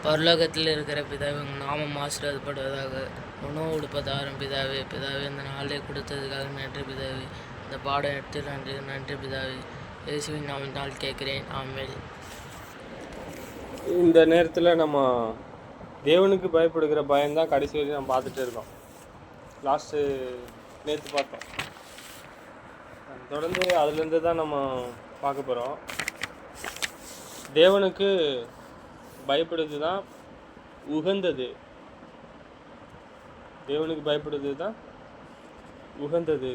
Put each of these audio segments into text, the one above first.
பரலோகத்தில் இருக்கிற பிதாவே, உங்கள் நாமம் ஆசீர்வதிக்கப்படுவதாக. உணவு கொடுப்பதாரும் பிதாவே, பிதாவே இந்த நாளை கொடுத்ததுக்காக நன்றி பிதாவே. இந்த பாடம் எடுத்து நன்றி பிதாவே. இயேசுவின் நாமத்தினால் கேட்கிறேன், ஆமென். இந்த நேரத்தில் நம்ம தேவனுக்கு பயப்படுகிற பயம்தான் கடைசி வரைக்கும் நம்ம பார்த்துட்டு இருக்கோம். லாஸ்ட்டு நேற்று பார்த்தோம். தொடர்ந்து அதுலேருந்து தான் நம்ம பார்க்க போகிறோம். தேவனுக்கு பயப்படுறது தான் உகந்தது. தேவனுக்கு பயப்படுறது தான் உகந்தது.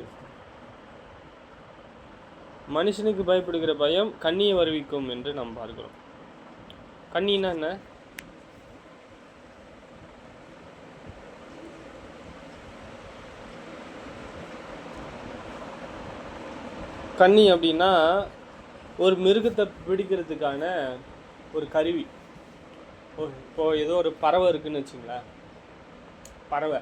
மனுஷனுக்கு பயப்படுகிற பயம் கண்ணியை வருவிக்கும் என்று நாம் பார்க்கிறோம். கண்ணின்னா என்ன? கண்ணி அப்படின்னா ஒரு மிருகத்தை பிடிக்கிறதுக்கான ஒரு கருவி. இப்போ ஏதோ ஒரு பறவை இருக்குதுன்னு வச்சுங்களேன். பறவை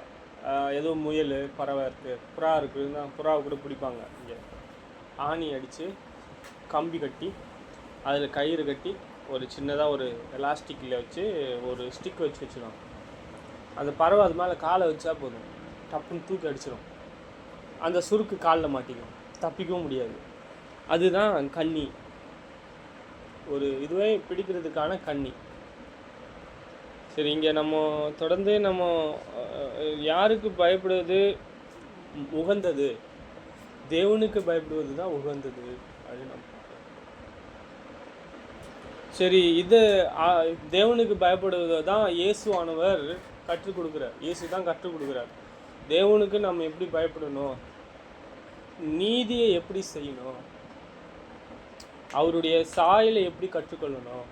ஏதோ முயல் பறவை இருக்குது, புறா இருக்குதுன்னா புறாவை கூட பிடிப்பாங்க. இங்கே ஆணி அடித்து கம்பி கட்டி அதில் கயிறு கட்டி ஒரு சின்னதாக ஒரு எலாஸ்டிக்கில் வச்சு ஒரு ஸ்டிக் வச்சு வச்சிடும். அந்த பறவை அது மேலே காலை வச்சா போதும், டப்புன்னு தூக்கி அடிச்சிடும். அந்த சுருக்கு காலில் மாட்டிக்கும், தப்பிக்கவும் முடியாது. அதுதான் கண்ணி. ஒரு இதுவே பிடிக்கிறதுக்கான கண்ணி. சரி, இங்கே நம்ம தொடர்ந்து நம்ம யாருக்கு பயப்படுவது உகந்தது? தேவனுக்கு பயப்படுவது தான் உகந்தது அப்படின்னு நம்ம. சரி, இது தேவனுக்கு பயப்படுவதை தான் இயேசுவானவர் கற்றுக் கொடுக்குறார். இயேசு தான் கற்றுக் கொடுக்குறார். தேவனுக்கு நம்ம எப்படி பயப்படணும், நீதியை எப்படி செய்யணும், அவருடைய சாயலை எப்படி கற்றுக்கொள்ளணும்,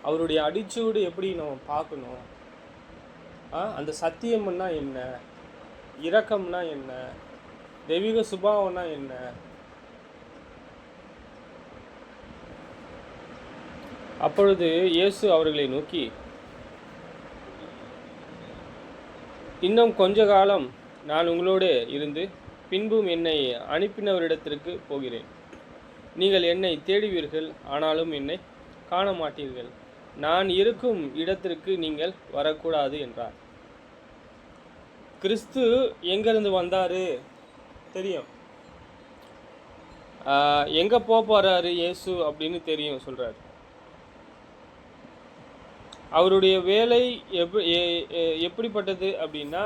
அவருடைய அடிச்சூடு எப்படி நம்ம பார்க்கணும், அந்த சத்தியம்னா என்ன, இரக்கம்னா என்ன, தெய்வீக சுபாவம்னா என்ன. அப்பொழுது இயேசு அவர்களை நோக்கி, இன்னும் கொஞ்ச காலம் நான் உங்களோடு இருந்து பின்பும் என்னை அனுப்பினவரிடத்திற்கு போகிறேன். நீங்கள் என்னை தேடுவீர்கள், ஆனாலும் என்னை காண மாட்டீர்கள். நான் இருக்கும் இடத்திற்கு நீங்கள் வரக்கூடாது என்றார். கிறிஸ்து எங்கேருந்து வந்தார் தெரியும். எங்கே போகிறாரு இயேசு அப்படின்னு தெரியும் சொல்கிறார். அவருடைய வேலை எப்படிப்பட்டது அப்படின்னா,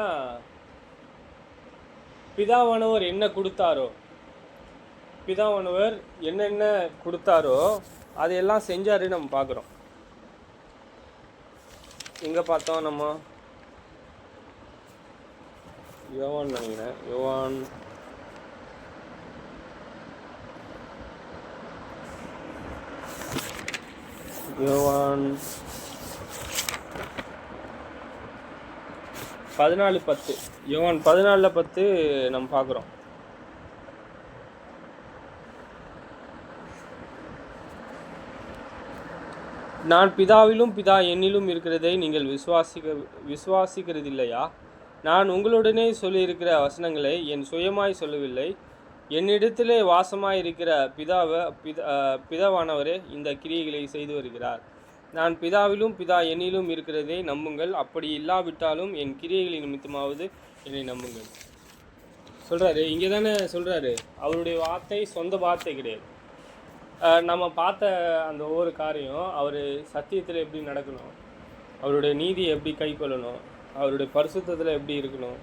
பிதாவானவர் என்ன கொடுத்தாரோ, பிதாவானவர் என்னென்ன கொடுத்தாரோ அதையெல்லாம் செஞ்சாரு நம்ம பார்க்குறோம். எங்கே பார்த்தோம் நம்ம? யோவான் நினைக்கிறேன். யோவான் 14:10. யோவான் 14:10 நம்ம பார்க்குறோம். நான் பிதாவிலும் பிதா என்னிலும் இருக்கிறதை நீங்கள் விசுவாசிக்கிறதில்லையா? நான் உங்களுடனே சொல்லியிருக்கிற வசனங்களை என் சுயமாய் சொல்லவில்லை. என்னிடத்திலே வாசமாயிருக்கிற பிதாவானவரே இந்த கிரியைகளை செய்து வருகிறார். நான் பிதாவிலும் பிதா என்னிலும் இருக்கிறதை நம்புங்கள். அப்படி இல்லாவிட்டாலும் என் கிரியைகளின் நிமித்தமாவது என்னை நம்புங்கள் சொல்கிறாரு. இங்கே தானே சொல்கிறாரு. அவருடைய வார்த்தை சொந்த வார்த்தை கிடையாது. நம்ம பார்த்த அந்த ஒவ்வொரு காரியம், அவர் சத்தியத்தில் எப்படி நடக்கணும், அவருடைய நீதியை எப்படி கை கொள்ளணும், அவருடைய பரிசுத்தத்தில் எப்படி இருக்கணும்,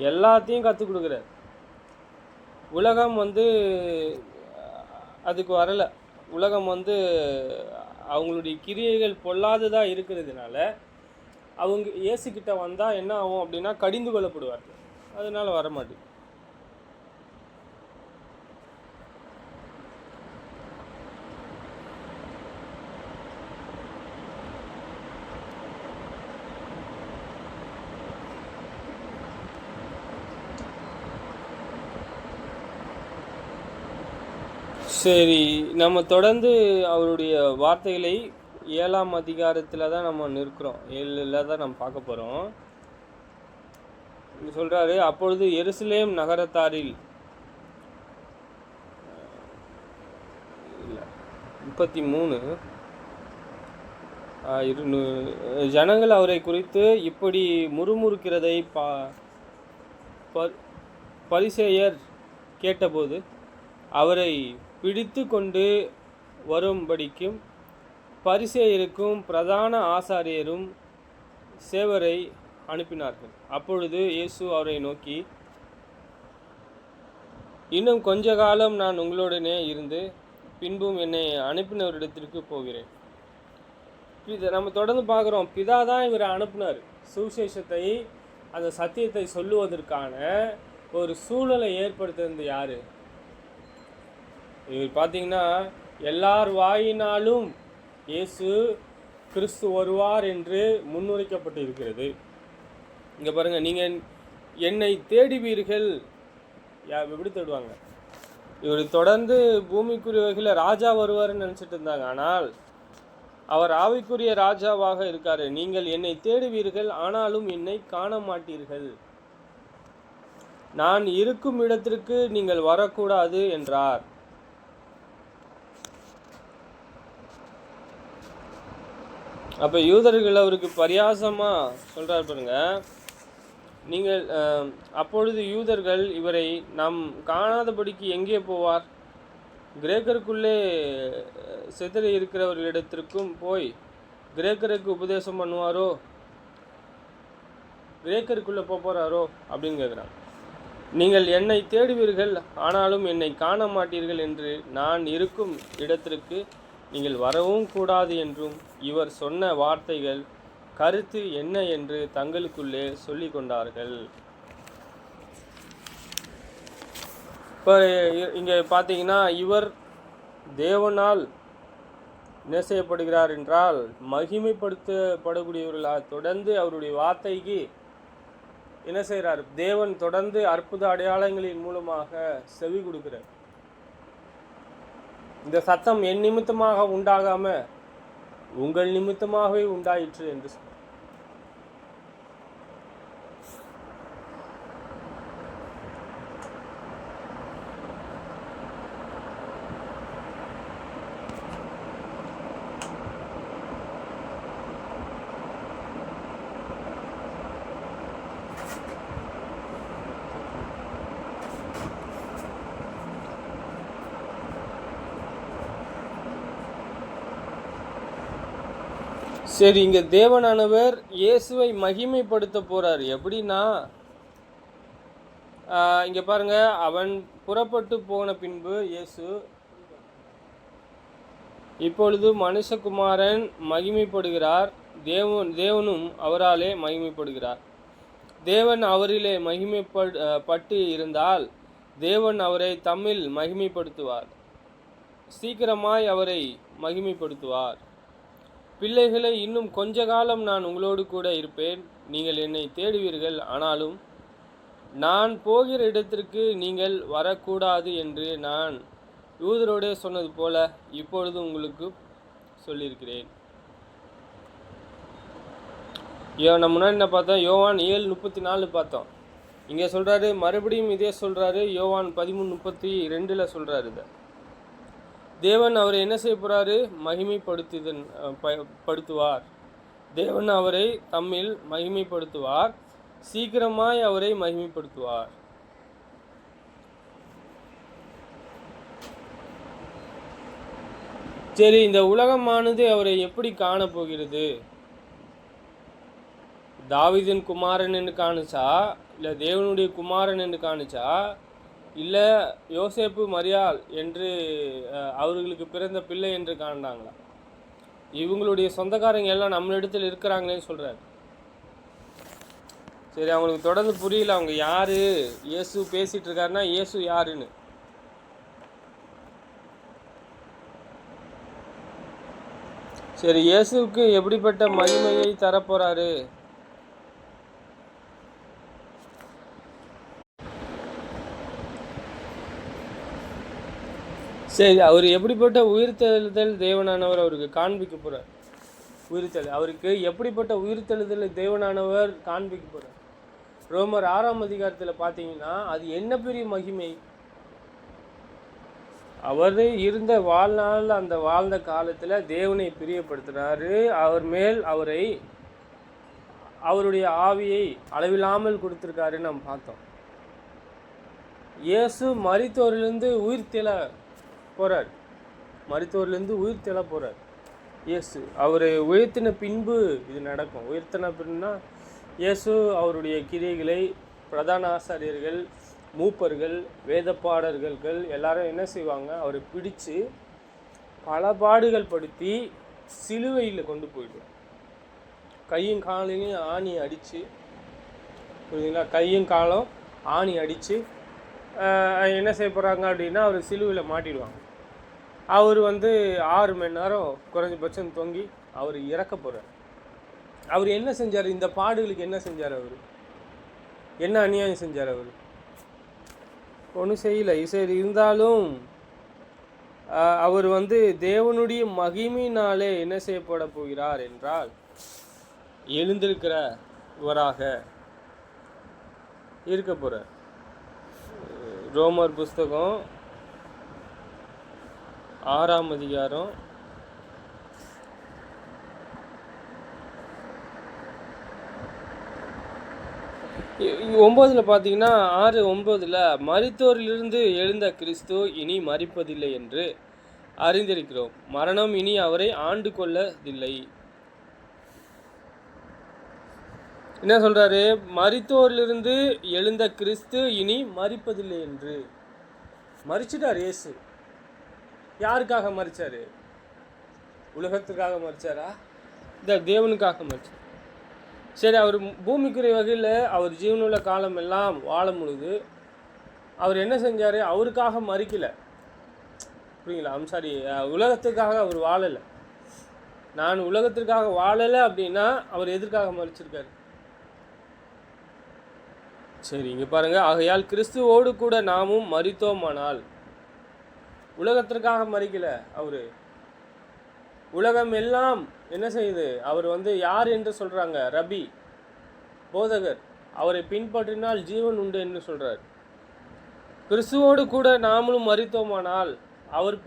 எல்லாத்தையும் கற்றுக் கொடுக்குறார். உலகம் அதுக்கு வரலை. உலகம் அவங்களுடைய கிரியைகள் பொல்லாததாக இருக்கிறதுனால அவங்க இயேசுக்கிட்ட வந்தால் என்ன ஆகும் அப்படின்னா கடிந்து கொள்ளப்படுவார்கள். அதனால வரமாட்டேங்குது. சரி, நம்ம தொடர்ந்து அவருடைய வார்த்தைகளை 7ஆம் அதிகாரத்தில் தான் நம்ம நிற்கிறோம். 7ல் தான் நம்ம பார்க்க போகிறோம். சொல்கிறாரு, அப்பொழுது எருசலேம் நகரத்தாரில் 33 ஜனங்கள் அவரை குறித்து இப்படி முறுமுறுக்கிறதை பரிசேயர் கேட்டபோது அவரை பிடித்து கொண்டு வரும்படிக்கும் பரிசேயருக்கும் பிரதான ஆசாரியரும் சேவரை அனுப்பினார்கள். அப்பொழுது இயேசு அவரை நோக்கி, இன்னும் கொஞ்ச காலம் நான் உங்களுடனே இருந்து பின்பும் என்னை அனுப்பினவரிடத்திற்கு போகிறேன். நம்ம தொடர்ந்து பார்க்குறோம், பிதா தான் இவரை அனுப்புனார். சுவிசேஷத்தை, அந்த சத்தியத்தை சொல்லுவதற்கான ஒரு சூழலை ஏற்படுத்துறது யார்? இவர் பார்த்தீங்கன்னா எல்லார் வாயினாலும் இயேசு கிறிஸ்து வருவார் என்று முன்னுரைக்கப்பட்டு இருக்கிறது. இங்கே பாருங்கள், நீங்கள் என்னை தேடுவீர்கள். எப்படி தேடுவாங்க? இவர் தொடர்ந்து பூமிக்குரியவர்களில் ராஜா வருவார்னு நினச்சிட்டு இருந்தாங்க. ஆனால் அவர் ஆவிக்குரிய ராஜாவாக இருக்காரு. நீங்கள் என்னை தேடுவீர்கள், ஆனாலும் என்னை காண மாட்டீர்கள். நான் இருக்கும் இடத்திற்கு நீங்கள் வரக்கூடாது என்றார். அப்போ யூதர்கள் அவருக்கு பரியாசமாக சொல்கிறார் பாருங்க. நீங்கள் அப்பொழுது யூதர்கள் இவரை நாம் காணாதபடிக்கு எங்கே போவார்? கிரேக்கருக்குள்ளே சிதறி இருக்கிறவர்களிடத்திற்கும் போய் கிரேக்கருக்கு உபதேசம் பண்ணுவாரோ? கிரேக்கருக்குள்ளே போகிறாரோ அப்படின்னு கேட்குறாங்க. நீங்கள் என்னை தேடுவீர்கள், ஆனாலும் என்னை காண மாட்டீர்கள் என்று நான் இருக்கும் இடத்திற்கு நீங்கள் வரவும் கூடாது என்றும் இவர் சொன்ன வார்த்தைகள் கருத்து என்ன என்று தங்களுக்குள்ளே சொல்லி கொண்டார்கள். இப்போ இங்கே பார்த்தீங்கன்னா, இவர் தேவனால் என்ன செய்யப்படுகிறார் என்றால் மகிமைப்படுத்தப்படக்கூடியவர்களாக தொடர்ந்து அவருடைய வார்த்தைக்கு என்ன செய்கிறார்? தேவன் தொடர்ந்து அற்புத அடையாளங்களின் மூலமாக செவி கொடுக்கிறார். இந்த சத்தம் என் நிமித்தமாக உண்டாகாம உங்கள் நிமித்தமாகவே உண்டாயிற்று என்று சொல்றார். சரி, இங்கே தேவனானவர் இயேசுவை மகிமைப்படுத்த போகிறார். எப்படின்னா, இங்கே பாருங்க, அவன் புறப்பட்டு போன பின்பு இயேசு, இப்பொழுது மனுஷகுமாரன் மகிமைப்படுகிறார், தேவனும் அவராலே மகிமைப்படுகிறார். தேவன் அவரிலே மகிமைப்பட்டு இருந்தால் தேவன் அவரை தம்மில் மகிமைப்படுத்துவார், சீக்கிரமாய் அவரை மகிமைப்படுத்துவார். பிள்ளைகளை, இன்னும் கொஞ்ச காலம் நான் உங்களோடு கூட இருப்பேன். நீங்கள் என்னை தேடுவீர்கள், ஆனாலும் நான் போகிற இடத்திற்கு நீங்கள் வரக்கூடாது என்று நான் யூதரோடே சொன்னது போல இப்பொழுது உங்களுக்கு சொல்லியிருக்கிறேன். நம்ம முன்னாடி என்ன பார்த்தோம்? யோவான் 7:34 பார்த்தோம். இங்கே சொல்கிறாரு, மறுபடியும் இதே சொல்கிறாரு. யோவான் 13:32 சொல்கிறாரு. இதை தேவன் அவரை என்ன செய்ய போகிறாரு? மகிமைப்படுத்துவார். தேவன் அவரை தம்மில் மகிமைப்படுத்துவார், சீக்கிரமாய் அவரை மகிமைப்படுத்துவார். சரி, இந்த உலகமானது அவரை எப்படி காணப்போகிறது? தாவீதின் குமாரன் என்று காணுச்சா, இல்லை தேவனுடைய குமாரன் என்று காணுச்சா, இல்லை யோசேப்பு மரியாள் என்று அவர்களுக்கு பிறந்த பிள்ளை என்று காண்டாங்களா? இவங்களுடைய சொந்தக்காரங்க எல்லாம் நம்மளிடத்தில் இருக்கிறாங்களேன்னு சொல்கிறார். சரி, அவங்களுக்கு தொடர்ந்து புரியல அவங்க யார், இயேசு பேசிகிட்டு இருக்காருன்னா இயேசு யாருன்னு. சரி, இயேசுவுக்கு எப்படிப்பட்ட மகிமையை தரப்போகிறாரு? சரி, அவர் எப்படிப்பட்ட உயிர்த்தெழுதல் தேவனானவர் அவருக்கு காண்பிக்க போகிறார். உயிர்த்தெழு அவருக்கு எப்படிப்பட்ட உயிர்த்தெழுதல் தேவனானவர் காண்பிக்க போகிறார். ரோமர் 6 பார்த்தீங்கன்னா அது என்ன பெரிய மகிமை. அவர் இருந்த வாழ்நாள் அந்த வாழ்ந்த காலத்தில் தேவனை பிரியப்படுத்தினாரு. அவர் மேல் அவருடைய ஆவியை அளவில்லாமல் கொடுத்துருக்காருன்னு நம்ம பார்த்தோம். இயேசு மரித்தோரிலிருந்து உயிர் தெழ போகிறார். இயேசு அவரை உயர்த்தின பின்பு இது நடக்கும். உயர்த்தின பின்னா இயேசு அவருடைய கிரியைகளை பிரதான ஆசாரியர்கள், மூப்பர்கள், வேதப்பாடர்கள் எல்லாரும் என்ன செய்வாங்க, அவரை பிடிச்சு பல பாடுகள் படுத்தி சிலுவையில் கொண்டு போயிடுவாங்க. கையும் காலையும் ஆணி அடித்து, புரியுதுங்களா, கையும் காலம் ஆணி அடித்து என்ன செய்ய போகிறாங்க அப்படின்னா அவர் சிலுவையில் மாட்டிடுவாங்க. அவர் 6 மணி நேரம் குறைஞ்சபட்சம் தொங்கி அவர் இறக்க போகிறார். அவர் என்ன செஞ்சார்? இந்த பாடுகளுக்கு என்ன செஞ்சார்? அவர் என்ன அநியாயம் செஞ்சார்? அவர் ஒன்றும் செய்யலை. சரி, இருந்தாலும் அவர் தேவனுடைய மகிமையினாலே என்ன செய்யப்பட போகிறார் என்றால் எழுந்திருக்கிறவராக இருக்க போகிறார். ரோமர் புஸ்தகம் 6ஆம் அதிகாரம் 9 பார்த்தீங்கன்னா 6:9 மரித்தோரிலிருந்து எழுந்த கிறிஸ்து இனி மரிப்பதில்லை என்று அறிந்திருக்கிறோம். மரணம் இனி அவரை ஆண்டு கொள்ளதில்லை. என்ன சொல்றாரு? மரித்தோரிலிருந்து எழுந்த கிறிஸ்து இனி மரிப்பதில்லை என்று. மரிச்சிட்டார் இயேசு. யாருக்காக மரிச்சாரு? உலகத்துக்காக மரிச்சாரா? இந்த தேவனுக்காக மரிச்சார். சரி, அவர் பூமிக்குரிய வகையில் அவர் ஜீவனுள்ள காலம் எல்லாம் வாழும் பொழுது அவர் என்ன செஞ்சார்? அவருக்காக மரிக்கலை. புரியுங்களா? சாரி, உலகத்துக்காக அவர் வாழலை. நான் உலகத்திற்காக வாழலை அப்படின்னா அவர் எதற்காக மரிச்சிருக்காரு? சரி, இங்கே பாருங்கள். ஆகையால் கிறிஸ்துவோடு கூட நாமும் மரித்தோமானால், உலகத்திற்காக மரிக்கலை அவர். உலகம் எல்லாம் என்ன செய்யுது? அவர் யார் என்று சொல்கிறாங்க? ரபி, போதகர். அவரை பின்பற்றினால் ஜீவன் உண்டு என்று சொல்கிறார். கிறிஸ்துவோடு கூட நாமளும் மரித்தோமானால் அவர்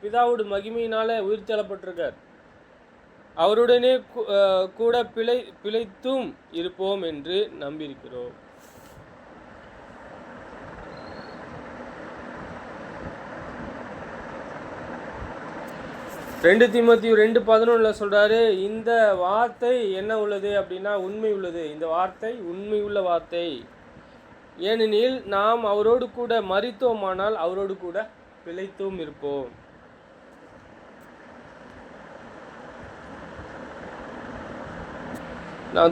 பிதாவோடு மகிமையினால உயிர் தள்ளப்பட்டிருக்கார். அவருடனே கூட பிழைத்தும் இருப்போம் என்று நம்பியிருக்கிறோம். 2 தீமோத்தேயு 2:11 சொல்கிறாரு, இந்த வார்த்தை என்ன உள்ளது அப்படின்னா உண்மை உள்ளது. இந்த வார்த்தை உண்மை உள்ள வார்த்தை. ஏனெனில் நாம் அவரோடு கூட மரித்தோமானால் அவரோடு கூட பிழைத்தும் இருப்போம்.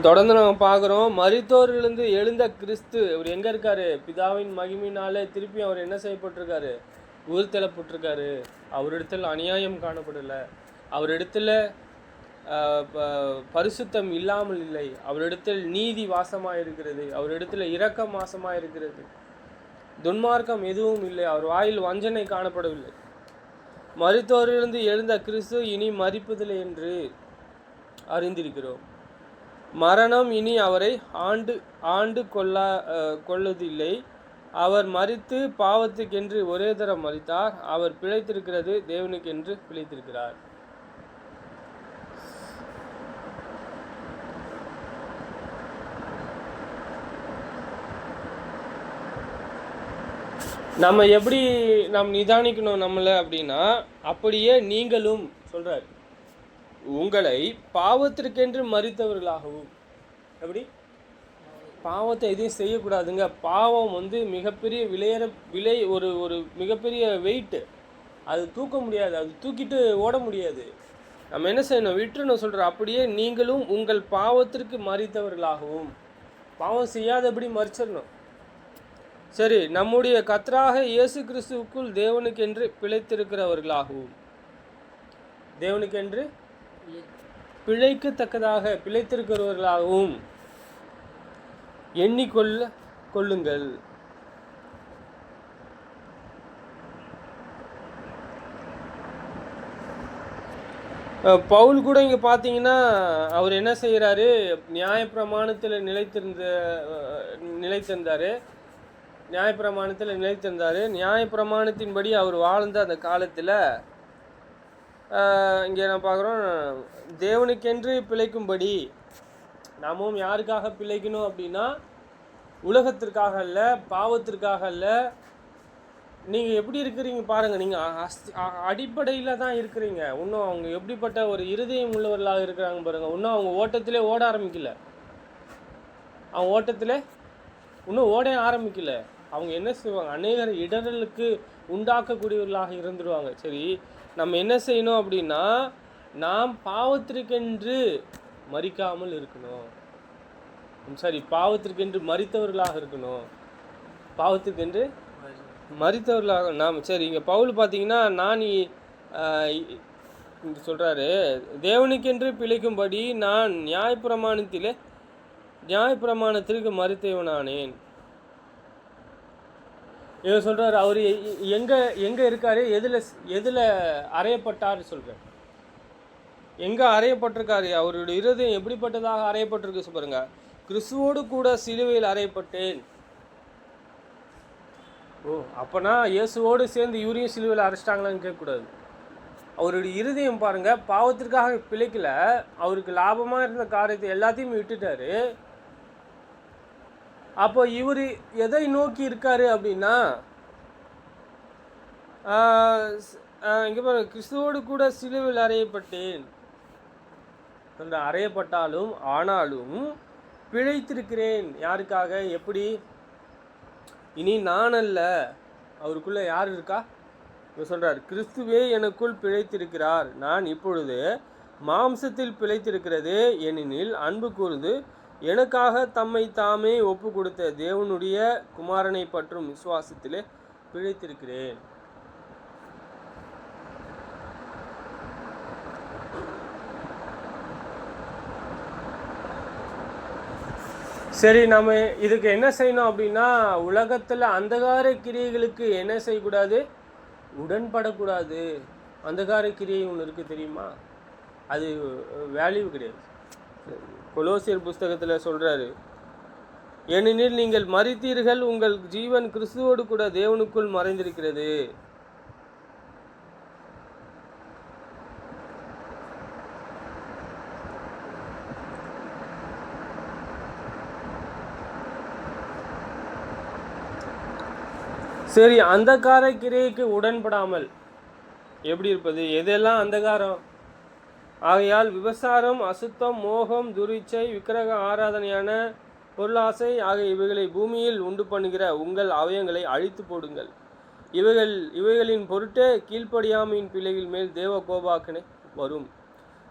தொடர்ந்து நம்ம பார்க்குறோம். மரித்தோரிலிருந்து எழுந்த கிறிஸ்து அவர் எங்கே இருக்காரு? பிதாவின் மகிமையினாலே திருப்பி அவர் என்ன செய்யப்பட்டிருக்காரு? உயிர்த்தெழப்பட்டிருக்காரு. அவரிடத்தில் அநியாயம் காணப்படலை. அவரிடத்தில் பரிசுத்தம் இல்லாமல் இல்லை. அவரிடத்தில் நீதி வாசமாக இருக்கிறது. அவரிடத்தில் இரக்கம் வாசமாக இருக்கிறது. துன்மார்க்கம் எதுவும் இல்லை. அவர் வாயில் வஞ்சனை காணப்படவில்லை. மரித்தோரிலிருந்து எழுந்த கிறிஸ்து இனி மரிப்பதில்லை என்று அறிந்திருக்கிறோம். மரணம் இனி அவரை ஆண்டு கொள்ளுவதில்லை. அவர் மரித்து பாவத்துக்கென்று ஒரே தரம் மரித்தார். அவர் பிழைத்திருக்கிறது தேவனுக்கென்று பிழைத்திருக்கிறார். நம்ம எப்படி நிதானிக்கணும் நம்மளை அப்படின்னா, அப்படியே நீங்களும் சொல்றார், உங்களை பாவத்திற்கென்று மரித்தவர்களாகவும். எப்படி? பாவத்தை எதையும் செய்யக்கூடாதுங்க. பாவம் மிகப்பெரிய ஒரு மிகப்பெரிய வெயிட்டு. அது தூக்க முடியாது. அது தூக்கிட்டு ஓட முடியாது. நம்ம என்ன செய்யணும்? விட்டுறணும். சொல்கிறோம், அப்படியே நீங்களும் உங்கள் பாவத்திற்கு மரித்தவர்களாகவும். பாவம் செய்யாதபடி மரிச்சிடணும். சரி, நம்முடைய கர்த்தராக இயேசு கிறிஸ்துவுக்குள் தேவனுக்கென்று பிழைத்திருக்கிறவர்களாகவும். தேவனுக்கென்று பிழைக்கத்தக்கதாக பிழைத்திருக்கிறவர்களாகவும் கொள்ளுங்கள். பவுல் கூட இங்கே பார்த்தீங்கன்னா அவர் என்ன செய்கிறாரு? நியாயப்பிரமாணத்தில் நிலைத்திருந்தார். நியாயப்பிரமாணத்தில் நிலைத்திருந்தார். நியாயப்பிரமாணத்தின்படி அவர் வாழ்ந்த அந்த காலத்தில் இங்கே நான் பார்க்குறோம், தேவனுக்கென்று பிழைக்கும்படி. நாமும் யாருக்காக பிழைக்கணும் அப்படின்னா, உலகத்திற்காக அல்ல, பாவத்திற்காக அல்ல. நீங்கள் எப்படி இருக்கிறீங்க பாருங்கள், நீங்கள் அடிப்படையில் தான் இருக்கிறீங்க. இன்னும் அவங்க எப்படிப்பட்ட ஒரு இருதயம் உள்ளவர்களாக இருக்கிறாங்க பாருங்கள். இன்னும் அவங்க ஓட்டத்திலே ஓட ஆரம்பிக்கல. அவங்க ஓட்டத்தில் இன்னும் ஓட ஆரம்பிக்கல. அவங்க என்ன செய்வாங்க, அநேகர் இடரலுக்கு உண்டாக்கக்கூடியவர்களாக இருந்துருவாங்க. சரி, நம்ம என்ன செய்யணும் அப்படின்னா, நாம் பாவத்திற்கென்று மரிக்காமல் இருக்கணும். சரி, பாவத்திற்கென்று மரித்தவர்களாக இருக்கணும். பாவத்திற்கென்று மரித்தவர்களாக நாம். சரி, இங்கே பவுல் பார்த்தீங்கன்னா, நான் இங்கே சொல்கிறாரு, தேவனுக்கென்று பிழைக்கும்படி நான் நியாயப்பிரமாணத்திற்கு மரித்தவனானேன். இவர் சொல்கிறார், அவர் எங்கே இருக்காரு, எதில் அறையப்பட்டார் சொல்கிறார். எங்கே அறையப்பட்டிருக்காரு, அவருடைய இருதயம் எப்படிப்பட்டதாக அறையப்பட்டிருக்கு பாருங்க. கிறிஸ்துவோடு கூட சிலுவையில் அறையப்பட்டேன். அப்போனா இயேசுவோடு சேர்ந்து இவரையும் சிலுவையில் அரைச்சிட்டாங்களான்னு கேட்கக்கூடாது. அவருடைய இருதயம் பாருங்கள், பாவத்திற்காக பிழைக்கல. அவருக்கு லாபமாக இருந்த காரியத்தை எல்லாத்தையும் விட்டுட்டாரு. அப்போ இவர் எதை நோக்கி இருக்காரு அப்படின்னா, இங்கே பாருங்க, கிறிஸ்துவோடு கூட சிலுவையில் அறையப்பட்டேன். அறையப்பட்டாலும் ஆனாலும் பிழைத்திருக்கிறேன். யாருக்காக, எப்படி? இனி நான் அல்ல, அவருக்குள்ளே யார் இருக்கா? இவர் சொல்கிறார், கிறிஸ்துவே எனக்குள் பிழைத்திருக்கிறார். நான் இப்பொழுது மாம்சத்தில் பிழைத்திருக்கிறது, ஏனெனில் அன்பு கூர்ந்து எனக்காக தம்மை தாமே ஒப்பு கொடுத்த தேவனுடைய குமாரனை பற்றும் விசுவாசத்திலே பிழைத்திருக்கிறேன். சரி, நம்ம இதுக்கு என்ன செய்யணும் அப்படின்னா, உலகத்தில் அந்தகார கிரியைகளுக்கு என்ன செய்யக்கூடாது, உடன்படக்கூடாது. அந்தகார கிரியை ஒன்று இருக்குது தெரியுமா, அது வேல்யூ கிடையாது. கொலோசியர் புஸ்தகத்தில் சொல்கிறாரு, ஏனெனில் நீங்கள் மரித்தீர்கள், உங்கள் ஜீவன் கிறிஸ்துவோடு கூட தேவனுக்குள் மறைந்திருக்கிறது. சரி, அந்தகார கிரியைக்கு உடன்படாமல் எப்படி இருப்பது? எதெல்லாம் அந்தகாரம்? ஆகையால் விபசாரம், அசுத்தம், மோகம், துரிச்சை, விக்கிரக ஆராதனையான பொருளாசை ஆகிய இவைகளை பூமியில் உண்டு பண்ணுகிற உங்கள் அவயங்களை அழித்து போடுங்கள். இவைகளின் பொருட்டே கீழ்ப்படியாமையின் பிள்ளைகள் மேல் தேவ கோபாக்கனை வரும்.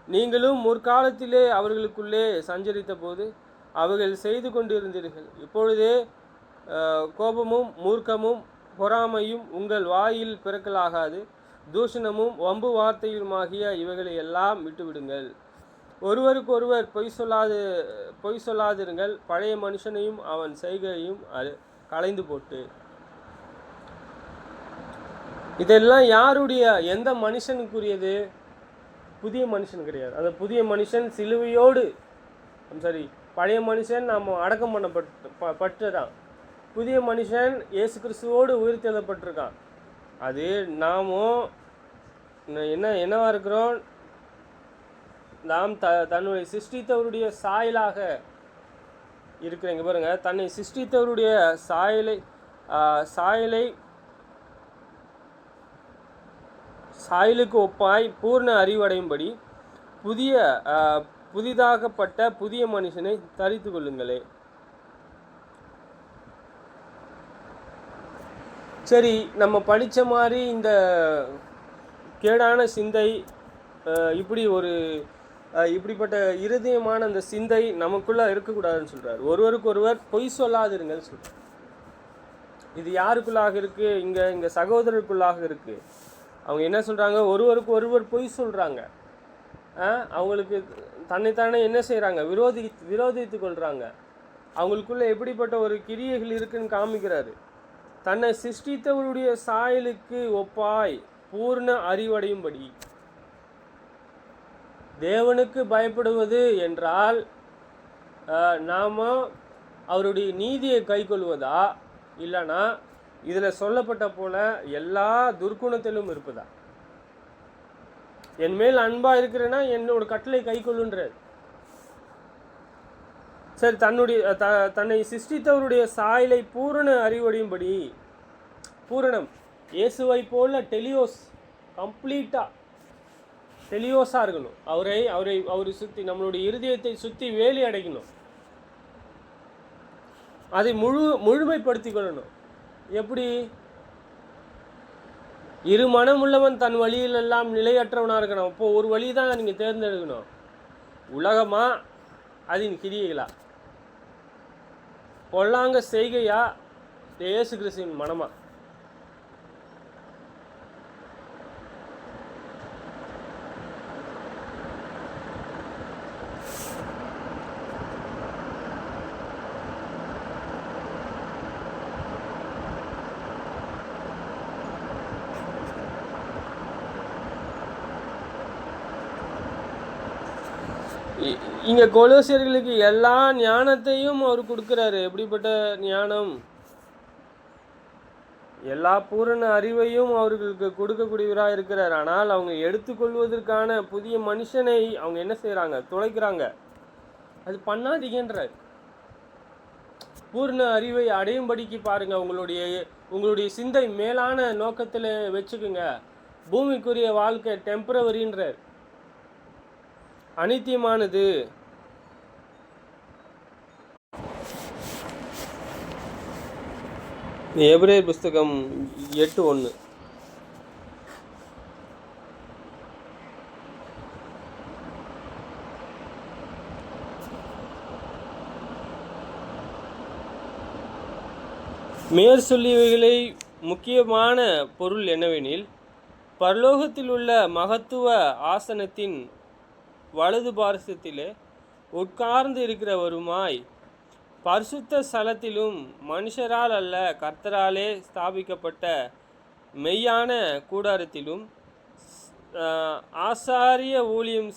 நீங்களும் முற்காலத்திலே அவர்களுக்குள்ளே சஞ்சரித்த போது அவைகள் செய்து கொண்டிருந்தீர்கள். இப்பொழுதே கோபமும் மூர்க்கமும் பொறாமையும் உங்கள் வாயில் பிறக்கலாகாது. தூஷணமும் வம்பு வார்த்தையுமாகிய இவைகளை எல்லாம் விட்டுவிடுங்கள். ஒருவருக்கொருவர் பொய் சொல்லாதிருங்கள். பழைய மனுஷனையும் அவன் செய்கையையும் களைந்து போட்டு. இதெல்லாம் யாருடைய, எந்த மனுஷனுக்குரியது? புதிய மனுஷன் கிடையாது. அந்த புதிய மனுஷன் சிலுவையோடு, சரி, பழைய மனுஷன் நம்ம அடக்கம் பண்ணப்பட்டுதான். புதிய மனுஷன் இயேசு கிறிஸ்துவோடு உயிர்த்தெழுதப்பட்டிருக்கான். அது நாமும் என்னவா இருக்கிறோம்? நாம் தன்னுடைய சிருஷ்டித்தவருடைய சாயலாக இருக்கிறீங்க பாருங்க. தன்னை சிருஷ்டித்தவருடைய சாயலுக்கு ஒப்பாய் பூர்ண அறிவடையும்படி புதிதாகப்பட்ட புதிய மனுஷனை தரித்து கொள்ளுங்களே. சரி, நம்ம படித்த மாதிரி இந்த கேடான சிந்தை, இப்படிப்பட்ட இருதயமான அந்த சிந்தை நமக்குள்ளே இருக்கக்கூடாதுன்னு சொல்கிறார். ஒருவருக்கொருவர் பொய் சொல்லாதிருங்கன்னு சொல்கிறார். இது யாருக்குள்ளாக இருக்குது? இங்கே சகோதரருக்குள்ளாக இருக்குது. அவங்க என்ன சொல்கிறாங்க? ஒருவருக்கு ஒருவர் பொய் சொல்கிறாங்க. அவங்களுக்கு தன்னைத்தானே என்ன செய்கிறாங்க? விரோதித்து கொள்கிறாங்க. அவங்களுக்குள்ளே எப்படிப்பட்ட ஒரு கிரியைகள் இருக்குன்னு காமிக்கிறாரு. தன்னை சிருஷ்டித்தவருடைய சாயலுக்கு ஒப்பாய் பூர்ண அறிவடையும்படி. தேவனுக்கு பயப்படுவது என்றால் நாம் அவருடைய நீதியை கைக்கொள்வதா, இல்லைன்னா இதில் சொல்லப்பட்ட போல எல்லா துர்க்குணத்திலும் இருப்பதா? என் மேல் அன்பாக இருக்கிறேன்னா என்னோட கட்டளை கை கொள்ளுன்றார். சரி, தன்னை சிருஷ்டித்தவருடைய சாயலை பூரண அறிவடையும்படி, பூரணம் இயேசுவை போல டெலியோஸ், கம்ப்ளீட்டாக டெலியோஸாக இருக்கணும். அவரை சுற்றி நம்மளுடைய இருதயத்தை சுற்றி வேலி அடைக்கணும். அதை முழுமைப்படுத்தி கொள்ளணும். எப்படி? இரு மனம் உள்ளவன் தன் வழியிலெல்லாம் நிலையற்றவனாக இருக்கணும். அப்போது ஒரு வழி தான் நீங்கள் தேர்ந்தெடுக்கணும். உலகமா, அதன் கிரியைகளா, பொல்லாங்க செய்கையா, இயேசு கிறிஸ்துவின் மனமா? இங்கே கொலோசியர்களுக்கு எல்லா ஞானத்தையும் அவர் கொடுக்குறாரு. எப்படிப்பட்ட ஞானம்? எல்லா பூரண அறிவையும் அவர்களுக்கு கொடுக்கக்கூடியவராக இருக்கிறார். ஆனால் அவங்க எடுத்துக்கொள்வதற்கான புதிய மனுஷனை அவங்க என்ன செய்கிறாங்க? துளைக்கிறாங்க. அது பண்ணாதீங்கன்றார். பூர்ண அறிவை அடையும்படிக்கு பாருங்க. உங்களுடைய சிந்தை மேலான நோக்கத்தில் வச்சுக்குங்க. பூமிக்குரிய வாழ்க்கை டெம்பரவரின்றார், அனித்தியமானது. எபிரேயர் புஸ்தகம் 8:1. மேற் சொல்லியவைகளை முக்கியமான பொருள் என்னவெனில், பரலோகத்தில் உள்ள மகத்துவ ஆசனத்தின் வலது பார்சத்திலே உட்கார்ந்து இருக்கிறவருமாய், பரிசுத்த ஸ்தலத்திலும் மனுஷரால் அல்ல கர்த்தராலே ஸ்தாபிக்கப்பட்ட மெய்யான கூடாரத்திலும் ஆசாரிய ஊழியம்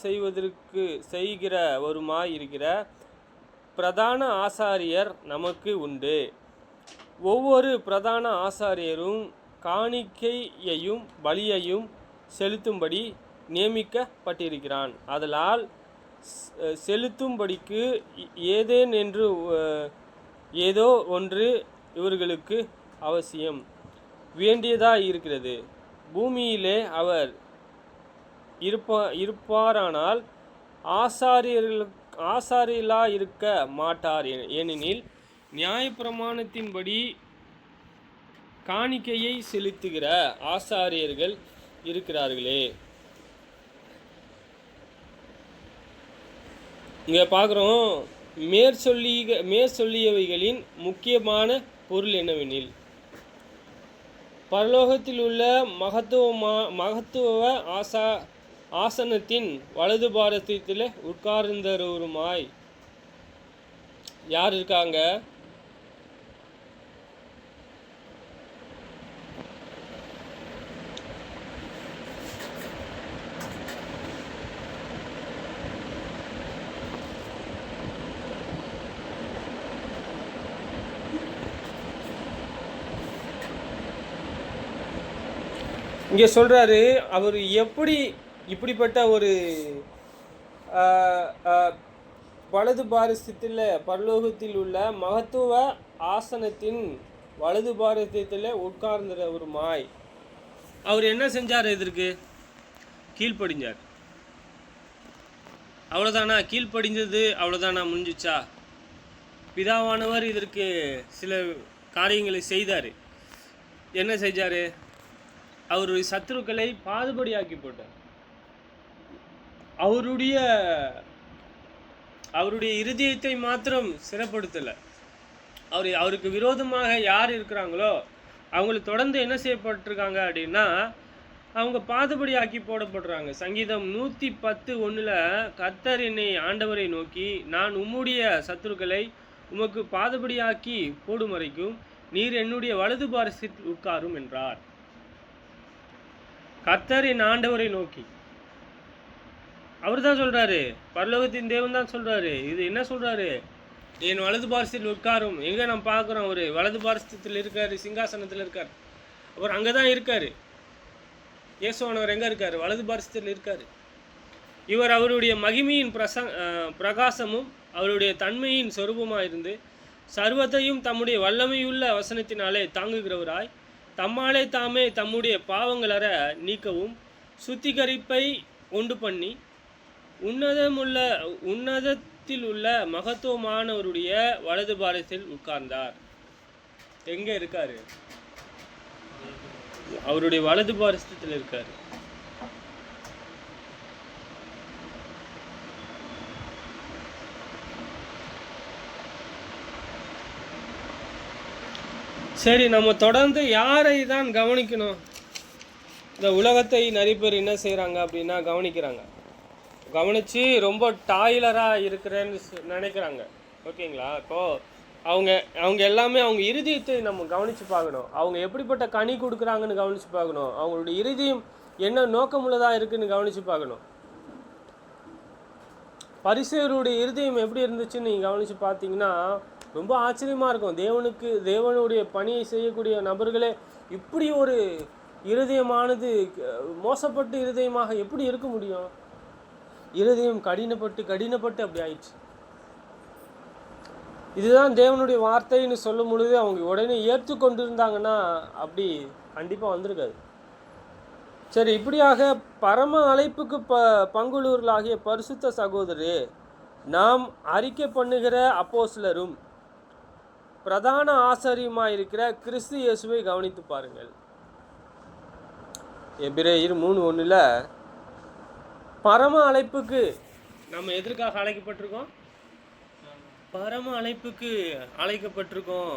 செய்கிறவருமாய் இருக்கிற பிரதான ஆசாரியர் நமக்கு உண்டு. ஒவ்வொரு பிரதான ஆசாரியரும் காணிக்கையையும் பலியையும் செலுத்தும்படி நியமிக்கப்பட்டிருக்கிறான். அதனால் செலுத்தும்படிக்கு ஏதோ ஒன்று இவர்களுக்கு அவசியம் வேண்டியதாக இருக்கிறது. பூமியிலே அவர் இருப்பாரானால் ஆசாரியர்களாக இருக்க மாட்டார். ஏனெனில் நியாயப்பிரமாணத்தின்படி காணிக்கையை செலுத்துகிற ஆசாரியர்கள் இருக்கிறார்களே. இங்கே பார்க்குறோம், மேற்சொல்லியவைகளின் முக்கியமான பொருள் என்னவெனில், பரலோகத்தில் உள்ள மகத்துவ ஆசனத்தின் வலது பாரசத்தில் உட்கார்ந்தவருமாய் யார் இருக்காங்க? இங்கே சொல்கிறாரு, அவர் இப்படிப்பட்ட ஒரு வலது பாரசத்தில், பரலோகத்தில் உள்ள மகத்துவ ஆசனத்தின் வலது பாரசத்தில் உட்கார்ந்தவருமாய். அவர் என்ன செஞ்சார்? இதற்கு கீழ்ப்படிஞ்சார். அவ்வளோதானா? கீழ்ப்படிஞ்சது அவ்வளோதானா? முடிஞ்சிச்சா? பிதாவானவர் இதற்கு சில காரியங்களை செய்தார். என்ன செஞ்சார்? அவருடைய சத்துருக்களை பாதுபடியாக்கி போட்டார். அவருடைய இருதயத்தை மாத்திரம் சிறப்படுத்தலை. அவருக்கு விரோதமாக யார் இருக்கிறாங்களோ அவங்களை தொடர்ந்து என்ன செய்யப்பட்டிருக்காங்க அப்படின்னா, அவங்க பாதுபடியாக்கி போடப்படுறாங்க. சங்கீதம் 110:1 கர்த்தர் என்னை ஆண்டவரை நோக்கி, நான் உம்முடைய சத்துருக்களை உமக்கு பாதுபடியாக்கி போடும் வரைக்கும் நீர் என்னுடைய வலது பாரசத்தில் உட்காரும் என்றார். கர்த்தர் என் ஆண்டவரை நோக்கி, அவர் தான் சொல்றாரு, பரலோகத்தின் தேவன் தான் சொல்றாரு. இது என்ன சொல்றாரு? என் வலது பாரசத்தில் உட்காரும். எங்கே நம்ம பார்க்குறோம், ஒரு வலது பாரசத்தில் இருக்கார், சிங்காசனத்தில் இருக்கார். அப்புறம் அங்கே தான் இருக்கார். இயேசுவானவர் எங்கே இருக்கார்? வலது பாரசத்தில் இருக்கார். இவர் அவருடைய மகிமையின் பிரகாசமும் அவருடைய தன்மையின் சொரூபமாக இருந்து சர்வத்தையும் தம்முடைய வல்லமையுள்ள வசனத்தினாலே தாங்குகிறவராய் தம்மாலே தாமே தம்முடைய பாவங்களற நீக்கவும் சுத்திகரிப்பை உண்டு பண்ணி உன்னதத்தில் உள்ள மகத்துவமானவருடைய வலது பாரசத்தில் உட்கார்ந்தார். எங்கே இருக்காரு? அவருடைய வலது பாரசத்தில் இருக்காரு. சரி, நம்ம தொடர்ந்து யாரை தான் கவனிக்கணும்? இந்த உலகத்தை நிறைய பேர் என்ன செய்கிறாங்க அப்படின்னா கவனிக்கிறாங்க, கவனித்து ரொம்ப டாய்லராக இருக்கிறேன்னு நினைக்கிறாங்க. ஓகேங்களா? இப்போது அவங்க எல்லாமே அவங்க இருதயத்தை நம்ம கவனித்து பார்க்கணும். அவங்க எப்படிப்பட்ட கனி கொடுக்குறாங்கன்னு கவனித்து பார்க்கணும். அவங்களுடைய இருதயம் என்ன நோக்கமுள்ளதாக இருக்குதுன்னு கவனித்து பார்க்கணும். பரிசேயருடைய இருதயம் எப்படி இருந்துச்சுன்னு நீங்கள் கவனித்து பார்த்தீங்கன்னா ரொம்ப ஆச்சரியமாக இருக்கும். தேவனுடைய பணியை செய்யக்கூடிய நபர்களே இப்படி ஒரு இருதயமானது மோசப்பட்டு இருதயமாக எப்படி இருக்க முடியும்? இருதயம் கடினப்பட்டு அப்படி ஆயிடுச்சு. இதுதான் தேவனுடைய வார்த்தைன்னு சொல்லும் பொழுது அவங்க உடனே ஏற்றுக்கொண்டு இருந்தாங்கன்னா அப்படி கண்டிப்பாக வந்திருக்காது. சரி, இப்படியாக பரம அழைப்புக்கு பங்குள்ளவர்களாகிய பரிசுத்த சகோதரரே, நாம் அறிக்கை பண்ணுகிற அப்போஸ்தலரும் பிரதான ஆசாரியமாயிருக்கிற கிறிஸ்து இயேசுவை கவனித்து பாருங்கள். எபிரேயர் 3:1 பரம அழைப்புக்கு நம்ம எதற்காக அழைக்கப்பட்டிருக்கோம்? பரம அழைப்புக்கு அழைக்கப்பட்டிருக்கோம்.